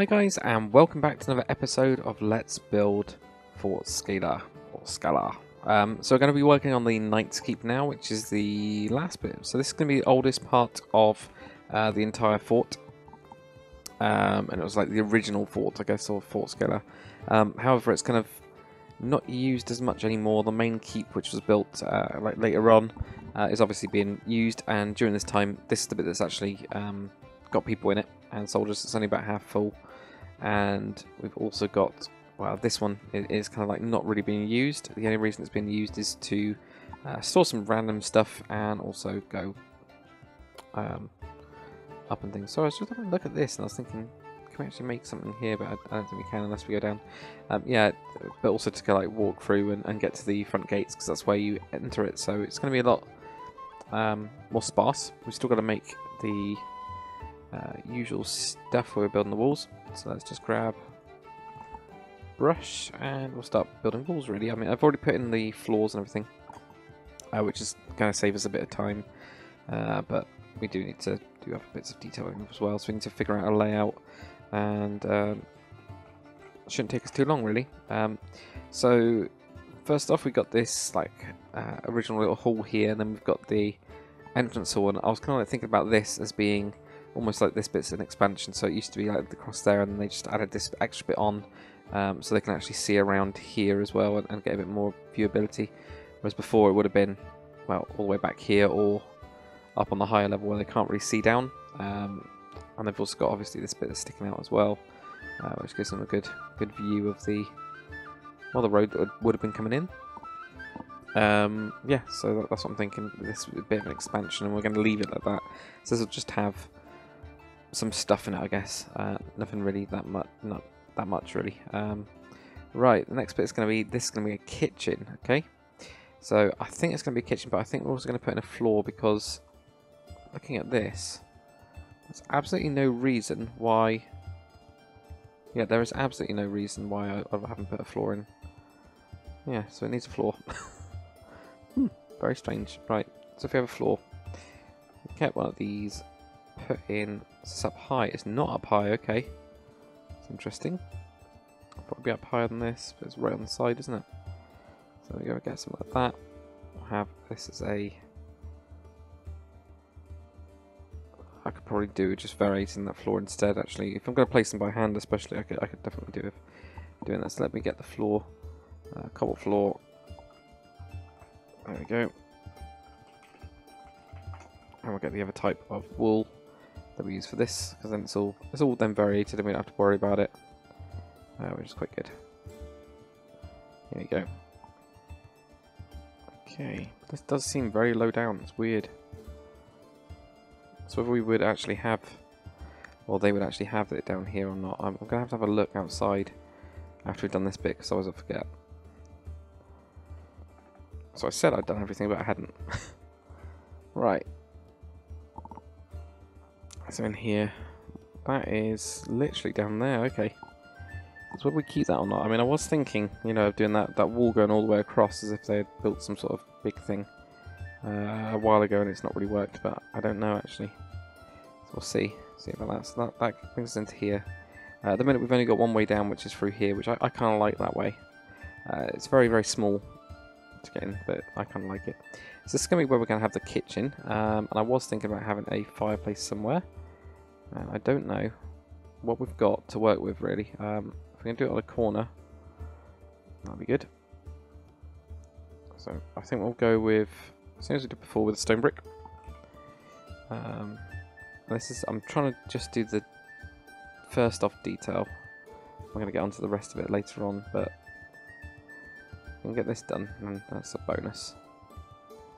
Hi guys, and welcome back to another episode of Let's Build Fort Skalar, or Skalar. So we're going to be working on the Knight's Keep now, which is the last bit. So this is going to be the oldest part of the entire fort. And it was like the original fort, I guess, or Fort Skalar. However, it's kind of not used as much anymore. The main keep, which was built like later on, is obviously being used. And during this time, this is the bit that's actually got people in it and soldiers. It's only about half full. And we've also got, well, this one is kind of like not really being used. The only reason it's being used is to store some random stuff and also go up and things. So I was just having a look at this and I was thinking, can we actually make something here? But I don't think we can unless we go down. Yeah, but also to go like walk through and get to the front gates, because that's where you enter it. So it's going to be a lot more sparse. We've still got to make the usual stuff where we're building the walls. So let's just grab brush and we'll start building walls really. I mean, I've already put in the floors and everything, which is going to save us a bit of time, but we do need to do other bits of detailing as well, so we need to figure out a layout, and it shouldn't take us too long really. So first off, we got this like original little hall here, and then we've got the entrance hall, and I was kind of like thinking about this as being almost like this bit's an expansion. So it used to be like the cross there, and then they just added this extra bit on, so they can actually see around here as well and get a bit more viewability. Whereas before it would have been, well, all the way back here or up on the higher level where they can't really see down. And they've also got obviously this bit that's sticking out as well, which gives them a good view of the road that would have been coming in. Yeah, so that's what I'm thinking. This is a bit of an expansion, and we're going to leave it like that. So this will just have some stuff in it, I guess. Nothing really that much, not that much really. Right, the next bit is going to be, this is going to be a kitchen, okay? So I think it's going to be a kitchen, but I think we're also going to put in a floor, because looking at this, there's absolutely no reason why. Yeah, there is absolutely no reason why I haven't put a floor in. Yeah, so it needs a floor. Very strange. Right, so if we have a floor, get one of these, put in. It's up high. It's not up high. Okay, it's interesting. Probably up higher than this, but it's right on the side, isn't it? So we go get something like that. We'll have this as a. I could probably do just variating that floor instead. Actually, if I'm going to place them by hand, especially, I could definitely do with doing that. So let me get the floor, cobble floor. There we go. And we'll get the other type of wool that we use for this, because then it's all then variated and we don't have to worry about it, which is quite good. Here we go. Okay, this does seem very low down. It's weird. So whether we would actually have, or they would actually have it down here or not, I'm going to have a look outside after we've done this bit, because otherwise I'll forget. So I said I'd done everything, but I hadn't. Right. So in here, that is literally down there. Okay. So whether we keep that or not. I mean, I was thinking, you know, of doing that wall going all the way across as if they had built some sort of big thing a while ago, and it's not really worked. But I don't know actually. So we'll see. See about that. So that brings us into here. At the minute, we've only got one way down, which is through here, which I kind of like that way. It's very, very small to get in, but I kind of like it. So this is going to be where we're going to have the kitchen, and I was thinking about having a fireplace somewhere, and I don't know what we've got to work with really. If we're going to do it on a corner, that'll be good. So I think we'll go with, same as we did before, with a stone brick. This is, I'm trying to just do the first off detail. I'm going to get onto the rest of it later on, but we can get this done, and that's a bonus.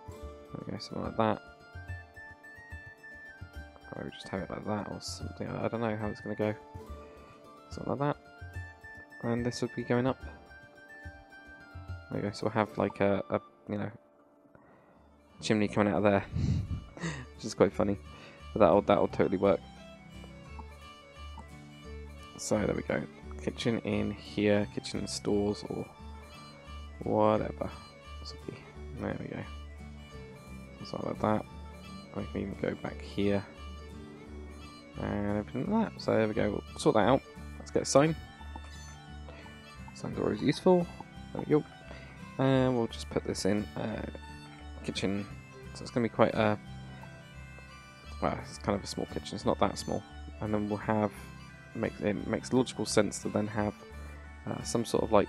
There we go, something like that. Or we just have it like that, or something. I don't know how it's going to go. Something like that. And this would be going up. There we go. So we'll have like a you know, chimney coming out of there, which is quite funny. But that'll totally work. So there we go. Kitchen in here. Kitchen and stores, or whatever. There we go. Something like that. I can even go back here and everything like that. So there we go. We'll sort that out. get a sign. Sign's always useful. There we go. And we'll just put this in kitchen. So it's going to be quite a... Well, it's kind of a small kitchen. It's not that small. And then we'll have... It makes logical sense to then have some sort of like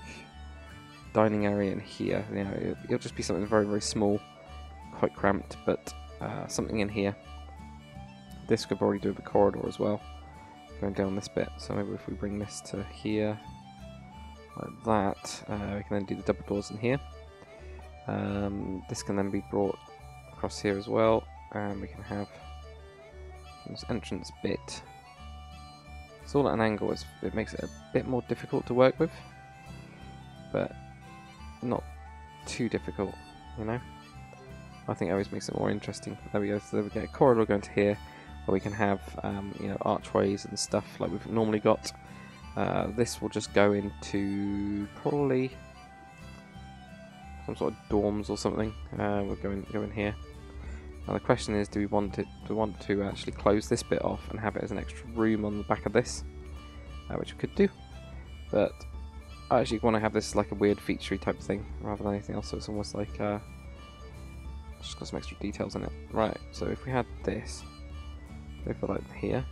dining area in here. You know, it'll just be something very, very small, quite cramped, but something in here. This could probably do with a corridor as well, going down this bit. So maybe if we bring this to here, like that, we can then do the double doors in here. This can then be brought across here as well, and we can have this entrance bit. It's all at an angle, it makes it a bit more difficult to work with, but not too difficult, you know. I think it always makes it more interesting. There we go. So there we get a corridor going to here, where we can have you know, archways and stuff like we've normally got. This will just go into probably some sort of dorms or something. We'll go in here. Now the question is, do we want to actually close this bit off and have it as an extra room on the back of this, which we could do, but I actually want to have this like a weird featurey type thing rather than anything else. So it's almost like just got some extra details in it. Right. So if we had this, go for like here,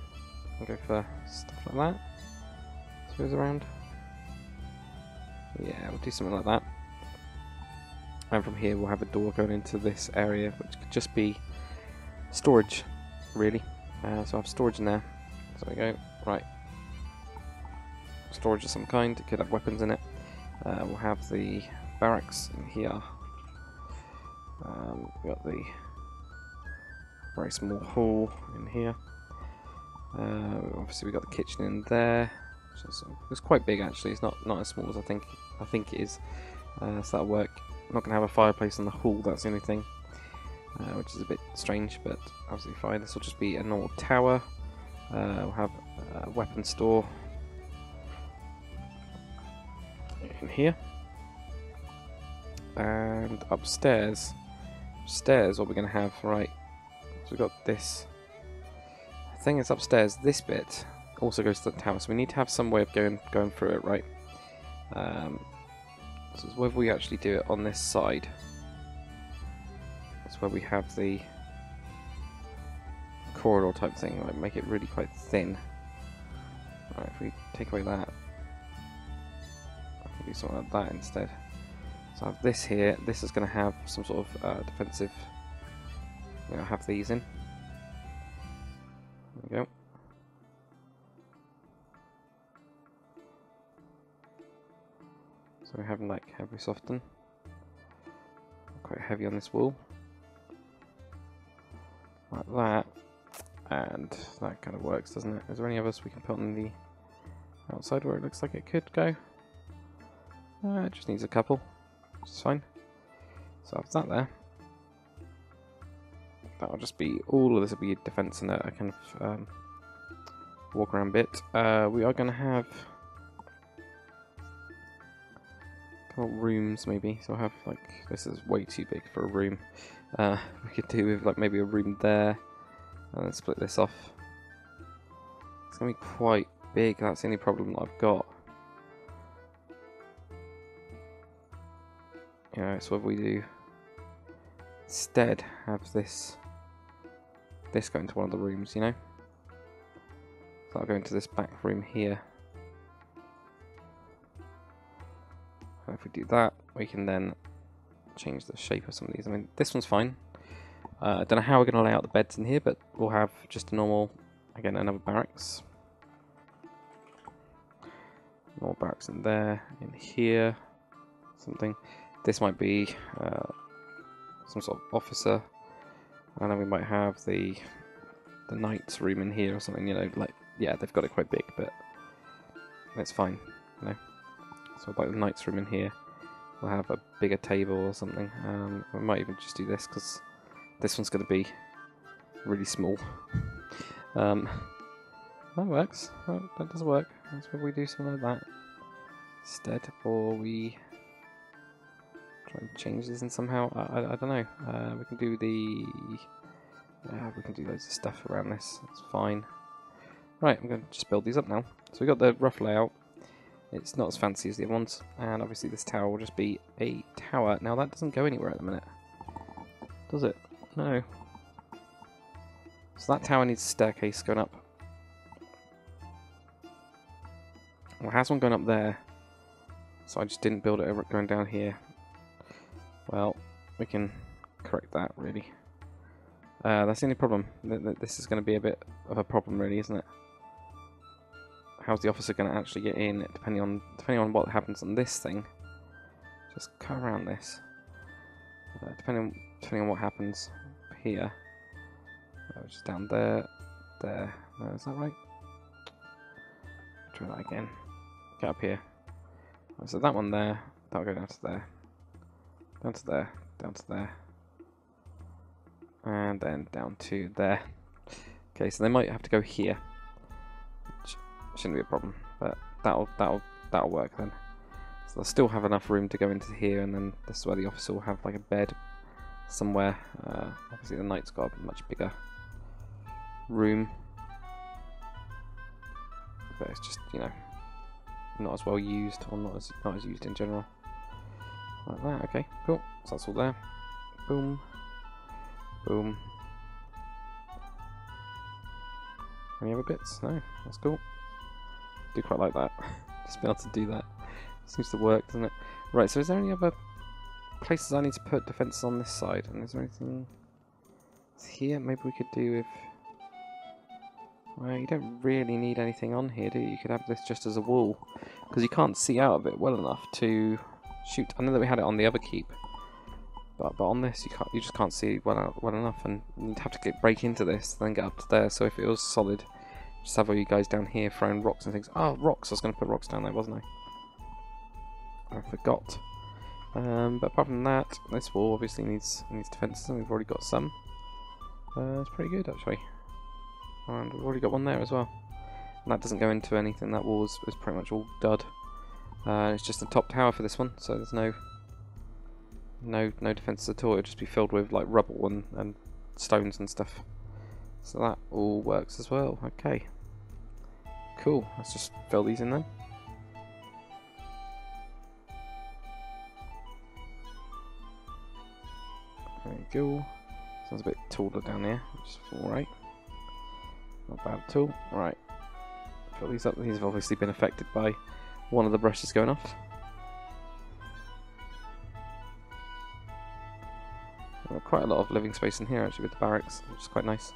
and go for stuff like that. So it goes around. Yeah, we'll do something like that. And from here we'll have a door going into this area, which could just be storage, really. So I have storage in there. So we go, right. Storage of some kind, it could have weapons in it. We'll have the barracks in here. We've got the very small hall in here. Obviously we've got the kitchen in there. It's quite big actually, it's not as small as I think it is. So that'll work. I'm not going to have a fireplace in the hall, that's the only thing, which is a bit strange, but absolutely fine. This will just be a normal tower. We'll have a weapon store in here. And upstairs, what we're going to have, right, so we've got this thing that's upstairs. This bit also goes to the tower, so we need to have some way of going through it, right? So it's whether we actually do it on this side. It's where we have the corridor type thing, like make it really quite thin. Alright, if we take away that, I can do something like that instead. So I have this here. This is going to have some sort of defensive. You know, have these in. There we go. So we have them like every so often. Quite heavy on this wall. Like that. And that kind of works, doesn't it? Is there any others we can put on the outside where it looks like it could go? It just needs a couple, which is fine. So I have that there. That'll just be, all of this will be defense and a kind of walk around bit. We are going to have rooms maybe, so I'll have like, this is way too big for a room. We could do with like maybe a room there and then split this off. It's gonna be quite big, that's the only problem that I've got. You know, so what we do instead have this go into one of the rooms, you know, so I'll go into this back room here. If we do that, we can then change the shape of some of these. I mean, this one's fine. I don't know how we're going to lay out the beds in here, but we'll have just a normal, again, another barracks. Normal barracks in there, in here, something. This might be some sort of officer, and then we might have the knight's room in here or something. You know, like, yeah, they've got it quite big, but it's fine, you know. So like the knight's room in here, we'll have a bigger table or something. We might even just do this because this one's going to be really small. That works. That does work. That's where we do something like that instead, or we try and change this in somehow. I don't know. We can do loads of stuff around this. That's fine. Right, I'm going to just build these up now. So we've got the rough layout. It's not as fancy as the other ones. And obviously this tower will just be a tower. Now that doesn't go anywhere at the minute. Does it? No. So that tower needs a staircase going up. Well, it has one going up there. So I just didn't build it over going down here. Well, we can correct that, really. That's the only problem. This is going to be a bit of a problem, really, isn't it? How's the officer going to actually get in, depending on what happens on this thing? Just cut around this. Depending on what happens here. Which is down there. There. No, is that right? Try that again. Get up here. So that one there, that'll go down to there. Down to there. Down to there. And then down to there. Okay, so they might have to go here. Which shouldn't be a problem, but that'll work then. So they'll still have enough room to go into here, and then this is where the officer will have like a bed somewhere. Obviously the knight's got a much bigger room. But it's just, you know, not as well used, or not as used in general. Like that, okay, cool. So that's all there. Boom. Boom. Any other bits? No, that's cool. Do quite like that. Just be able to do that. Seems to work, doesn't it? Right, so is there any other places I need to put defences on this side? And is there anything here maybe we could do with... Well, you don't really need anything on here, do you? You could have this just as a wall, because you can't see out of it well enough to shoot. I know that we had it on the other keep, but on this you just can't see well enough, and you'd have to break into this, then get up to there. So if it was solid, just have all you guys down here throwing rocks and things. Oh, rocks! I was going to put rocks down there, wasn't I? I forgot. But apart from that, this wall obviously needs defences, and we've already got some. It's pretty good actually. And we've already got one there as well. And that doesn't go into anything, that wall is pretty much all dud. It's just a top tower for this one, so there's no defences at all. It'll just be filled with like rubble and stones and stuff. So that all works as well. Okay. Cool. Let's just fill these in then. There you go. Sounds a bit taller down here, which is alright. Not bad at all. Right. Fill these up. These have obviously been affected by one of the brushes going off. Quite a lot of living space in here actually with the barracks, which is quite nice.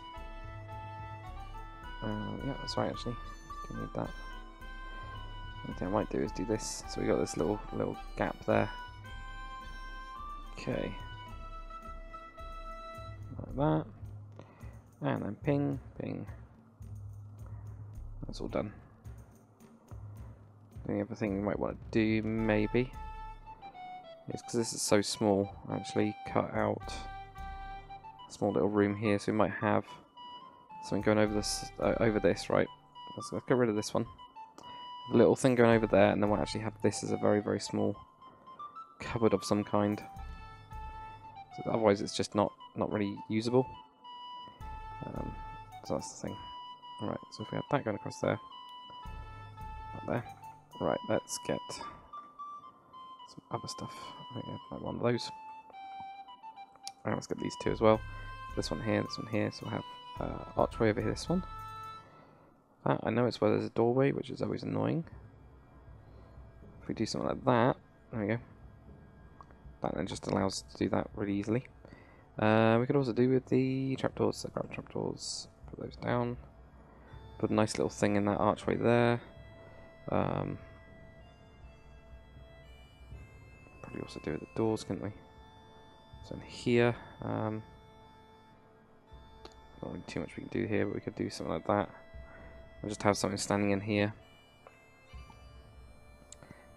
Yeah, that's right actually. Don't need that. One thing I might do is do this. So we got this little gap there. Okay. Like that. And then ping, ping. That's all done. The only other thing we might want to do, maybe, is because this is so small, actually cut out a small little room here, so we might have something going over this, right? Let's get rid of this one. A little thing going over there, and then we'll actually have this as a very, very small cupboard of some kind. So otherwise, it's just not really usable. So that's the thing. Alright, so if we have that going across there, not there. Right, let's get some other stuff. I think I might want those. Alright, let's get these two as well. This one here, this one here. So we'll have archway over here, this one. That, I know it's where there's a doorway, which is always annoying. If we do something like that, there we go. That then just allows us to do that really easily. We could also do with the trapdoors, so grab trapdoors, put those down. Put a nice little thing in that archway there. Probably also do with the doors, couldn't we? So in here, not really too much we can do here, but we could do something like that. We'll just have something standing in here.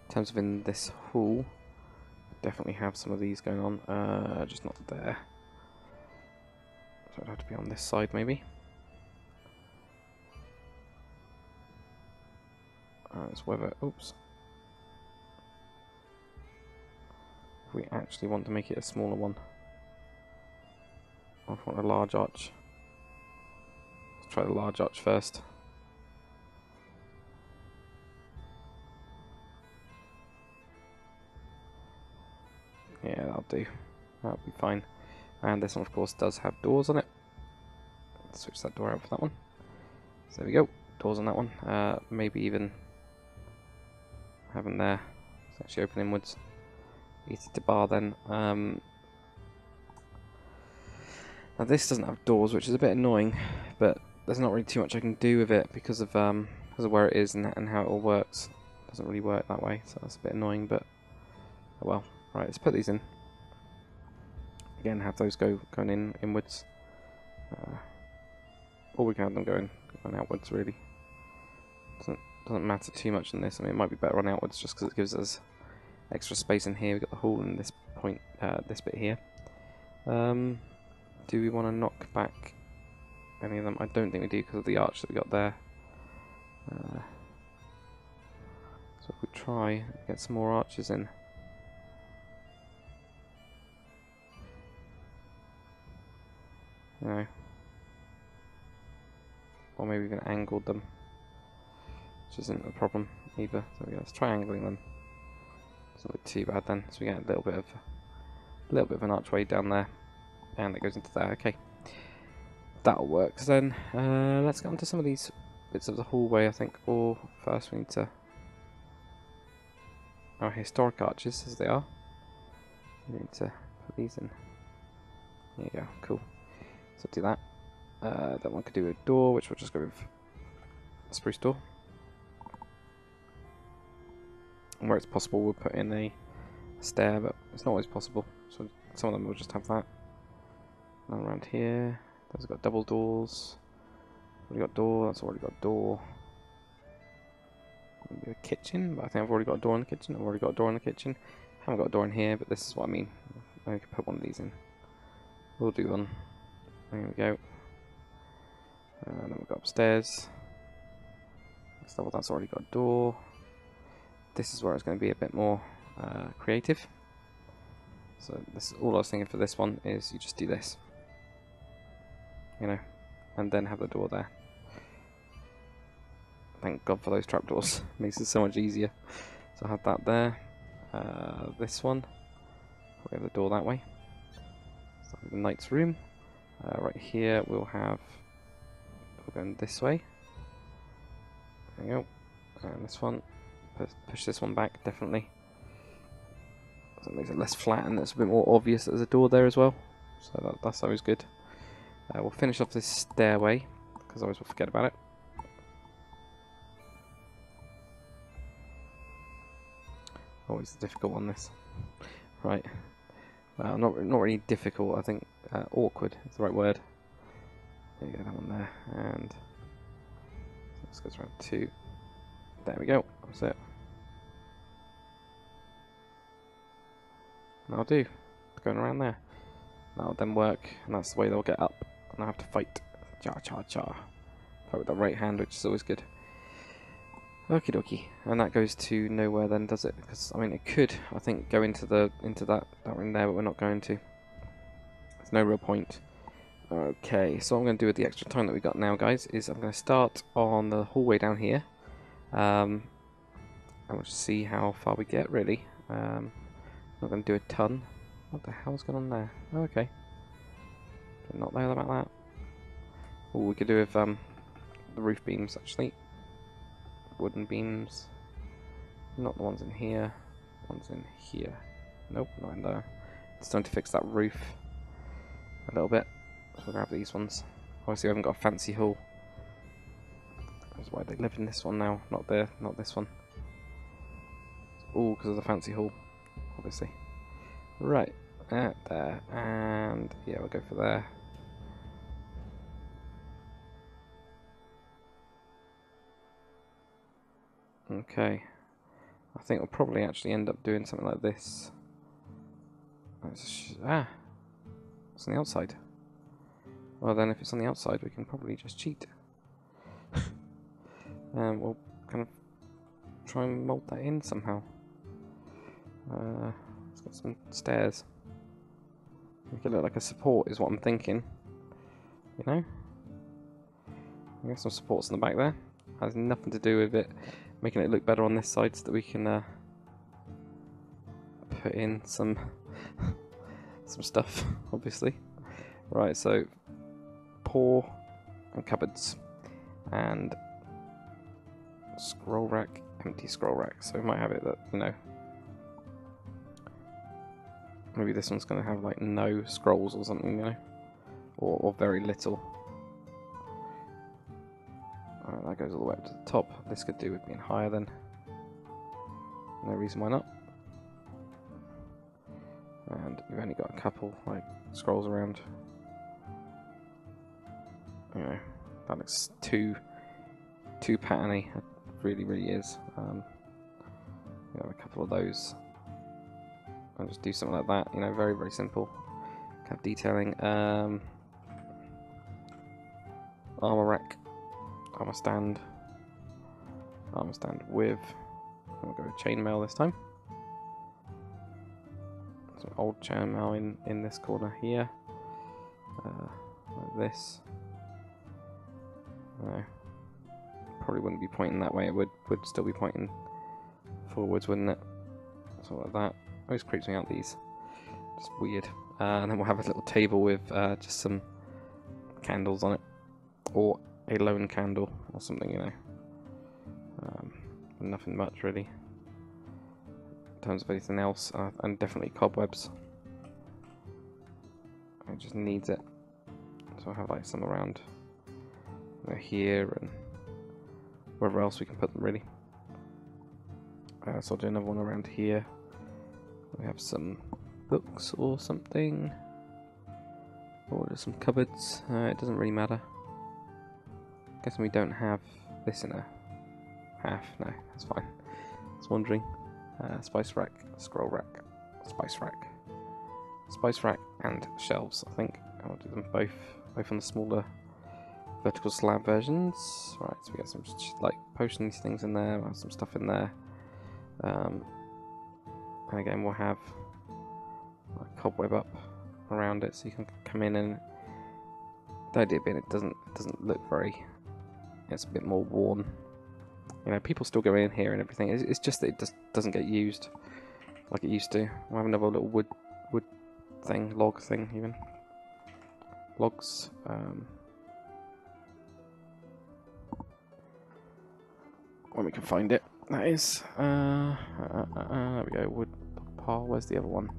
In terms of in this hall, definitely have some of these going on, just not there. So it'd have to be on this side maybe. It's whether, oops. If we actually want to make it a smaller one. Or if we want a large arch. Let's try the large arch first. Yeah, that'll do. That'll be fine. And this one, of course, does have doors on it. Let's switch that door out for that one. So there we go. Doors on that one. Maybe even have them there. It's actually open inwards. Easy to bar then. Now this doesn't have doors, which is a bit annoying, but there's not really too much I can do with it because of where it is and how it all works. It doesn't really work that way, so that's a bit annoying, but oh well. Right, let's put these in. Again, have those going in inwards. Or we can have them going outwards, really. Doesn't matter too much in this. I mean, it might be better on outwards just because it gives us extra space in here. We've got the hole in this point, this bit here. Do we want to knock back any of them? I don't think we do because of the arch that we got there. So if we try get some more arches in. No. Or maybe even angled them, which isn't a problem either. So let's try angling them. Doesn't look too bad then. So we get a little bit of an archway down there, and it goes into there. Okay, that'll work. So then let's get onto some of these bits of the hallway, I think. Or first we need to our historic arches, as they are. We need to put these in. There you go. Cool. So do that. That one could do a door, which we'll just go with a spruce door. And where it's possible, we'll put in a stair, but it's not always possible. So some of them will just have that. And around here, those have got double doors. Already got door. That's already got door. Maybe the kitchen, but I think I've already got a door in the kitchen. I've already got a door in the kitchen. Haven't got a door in here, but this is what I mean. I could put one of these in. We'll do one. There we go. Then we'll go upstairs. Next level, that's already got a door. This is where it's going to be a bit more creative. So this all I was thinking for this one is you just do this, you know, and then have the door there. Thank God for those trapdoors. Makes it so much easier. So I have that there. This one, we have the door that way. So the knight's room. Right here we'll have. We're going this way. There we go. And this one. Push this one back, definitely. So it makes it less flat and it's a bit more obvious that there's a door there as well. So that's always good. We'll finish off this stairway because I always will forget about it. Always difficult on this. Right. Well, not really difficult. I think awkward is the right word. There you go, that one there, and this goes around 2. There we go. That's it. That'll do. Going around there. That'll then work, and that's the way they'll get up. And I have to fight. Cha cha cha. Fight with the right hand, which is always good. Okie dokie. And that goes to nowhere then, does it? Because I mean, it could, I think, go into that room there, but we're not going to. There's no real point. Okay, so what I'm going to do with the extra time that we got now, guys, is I'm going to start on the hallway down here. And we'll just see how far we get, really. I'm not going to do a ton. What the hell's going on there? Oh, okay. Not there about that. Oh, we could do with the roof beams, actually. Wooden beams. Not the ones in here. Ones in here. Nope, not in there. It's time to fix that roof a little bit. So we'll grab these ones. Obviously, we haven't got a fancy hall. That's why they live in this one now, not this one. All because of the fancy hall, obviously. Right, there, and yeah, we'll go for there. Okay, I think we'll probably actually end up doing something like this. It's on the outside. Well then, if it's on the outside, we can probably just cheat. We'll kind of try and mold that in somehow. Let's get some stairs. Make it look like a support is what I'm thinking. You know? I got some supports in the back there. Has nothing to do with it making it look better on this side so that we can put in some some stuff, obviously. Right, so pour and cupboards and scroll rack, empty scroll rack. So we might have it that, you know, maybe this one's going to have like no scrolls or something, you know, or very little. Alright, that goes all the way up to the top. This could do with being higher then. No reason why not. And we've only got a couple like scrolls around. You know, that looks too patterny. It really is. We have a couple of those. I'll just do something like that. You know, very simple. Kind of detailing. Armor rack, armor stand with. We'll go with chainmail this time. Some old chainmail in this corner here. Like this. No, probably wouldn't be pointing that way. It would still be pointing forwards, wouldn't it? Something like that. Always creeps me out, these. Just weird. And then we'll have a little table with just some candles on it, or a lone candle or something, you know. Nothing much really in terms of anything else, and definitely cobwebs. It just needs it. So I have like some around, you know, here and wherever else we can put them really. So I'll do another one around here. We have some books or something, or just some cupboards. It doesn't really matter. Guessing we don't have this in a half. No, that's fine. I was wondering. Spice rack, scroll rack, spice rack, and shelves. I think I'll do them both on the smaller vertical slab versions. Right, so we got some like potions things in there. We'll have some stuff in there. And again, we'll have a cobweb up around it, so you can come in, and the idea being it doesn't look very. It's a bit more worn. You know, people still go in here and everything. It's just that it just doesn't get used like it used to. We'll have another little wood thing, log thing even. Logs. When we can find it, that is. There we go. Wood pile. Where's the other one?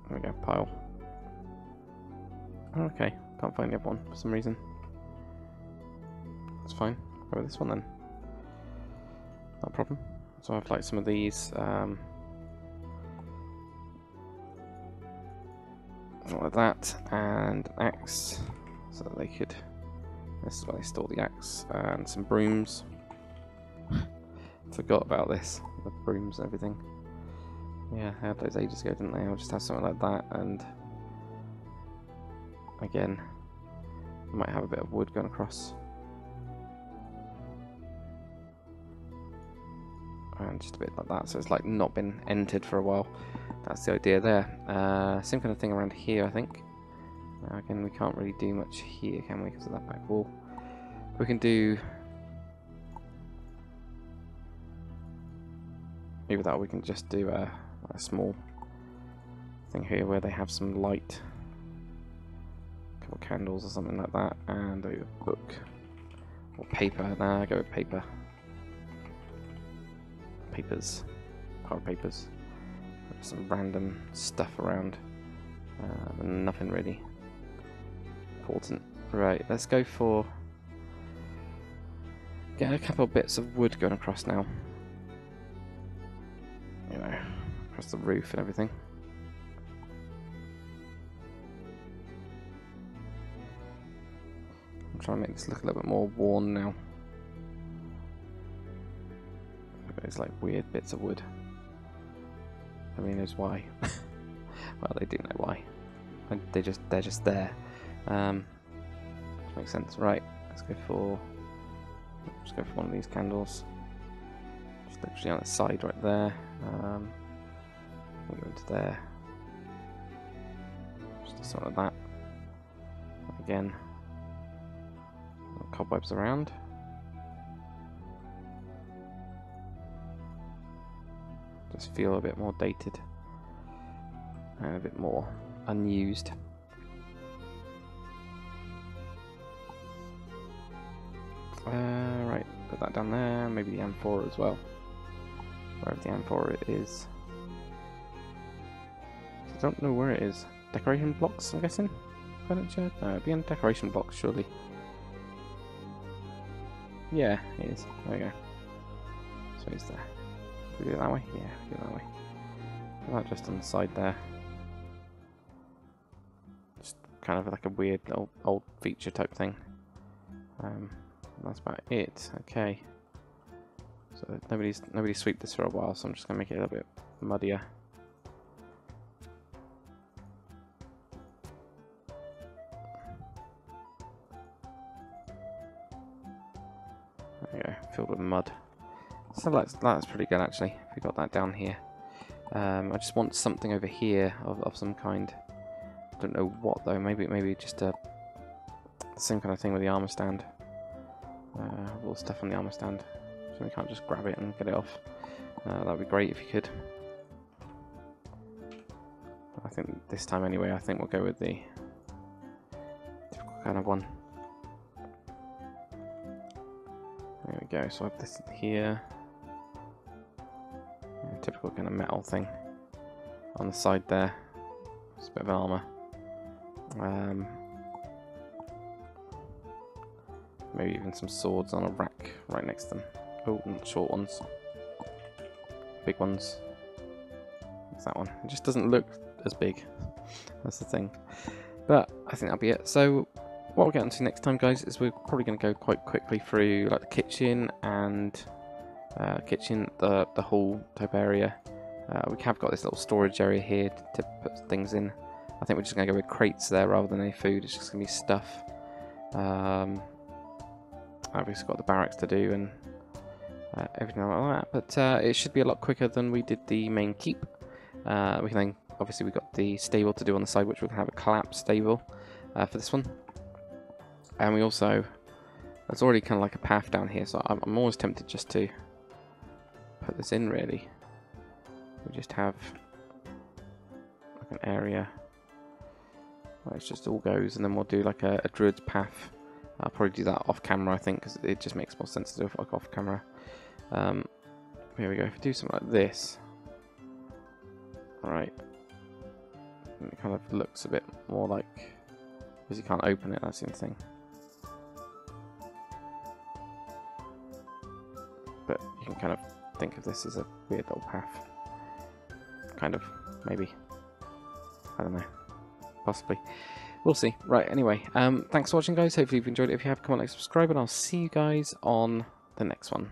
There we go. Pile. Okay, can't find the other one for some reason. That's fine. Go with this one then. No problem. So I have like some of these. Something like that, and an axe, so that they could. This is where they store the axe, and some brooms. Forgot about this, the brooms and everything. Yeah, I had those ages ago, didn't they? I'll just have something like that, and again, I might have a bit of wood going across. And just a bit like that, so it's like not been entered for a while. That's the idea there. Same kind of thing around here, I think. Again, we can't really do much here, can we, because of that back wall. We can do... Either that, or we can just do a small thing here where they have some light. A couple of candles or something like that, and a book. Or paper. Nah, go with paper. Papers. Pile papers. Some random stuff around. And nothing really important. Right, let's go for... Get a couple of bits of wood going across now. You know, across the roof and everything. I'm trying to make this look a little bit more worn now. There's like weird bits of wood. I mean, knows why. Well, they do know why. And they're just there. Which makes sense. Right, let's go for one of these candles. Just literally on the side right there. We'll go into there. Just something like that. Again, cobwebs around. barracks feel a bit more dated and a bit more unused. Right, put that down there, maybe the amphora as well. Wherever the amphora is. I don't know where it is. Decoration blocks, I'm guessing? Furniture? No, it'd be in decoration blocks, surely. Yeah, it is. There we go. So it's there. Can we do it that way? Yeah, we do it that way. Put that just on the side there. Just kind of like a weird old feature type thing. That's about it. Okay. So nobody's sweeped this for a while, so I'm just gonna make it a little bit muddier. There we go, filled with mud. So that's pretty good actually. If we got that down here, I just want something over here of some kind. I don't know what though. Maybe just the same kind of thing with the armor stand. All the stuff on the armor stand, so we can't just grab it and get it off. That'd be great if you could. I think this time anyway, I think we'll go with the typical kind of one. There we go. So I have this here. Yeah, typical kind of metal thing on the side there. It's a bit of armor. Maybe even some swords on a rack right next to them. Oh, not short ones. Big ones. What's that one? It just doesn't look as big. That's the thing. But I think that'll be it. So what we'll get into next time, guys, is we're probably going to go quite quickly through like the kitchen and the hall type area. We have got this little storage area here to put things in. I think we're just going to go with crates there rather than any food. It's just going to be stuff. Obviously got the barracks to do and everything like that, but it should be a lot quicker than we did the main keep. We can then, obviously we got the stable to do on the side, which we can have a collapsed stable for this one. And we also, there's already kind of like a path down here, so I'm always tempted just to put this in really. We just have like an area where it just all goes, and then we'll do like a druid's path. I'll probably do that off camera, I think, because it just makes more sense to do it like off camera. Here we go. If we do something like this, alright, it kind of looks a bit more like, because you can't open it, that's the only thing. But you can kind of think of this as a weird little path. Kind of, maybe. I don't know. Possibly. We'll see. Right, anyway, thanks for watching, guys. Hopefully you've enjoyed it. If you have, comment, like, subscribe, and I'll see you guys on the next one.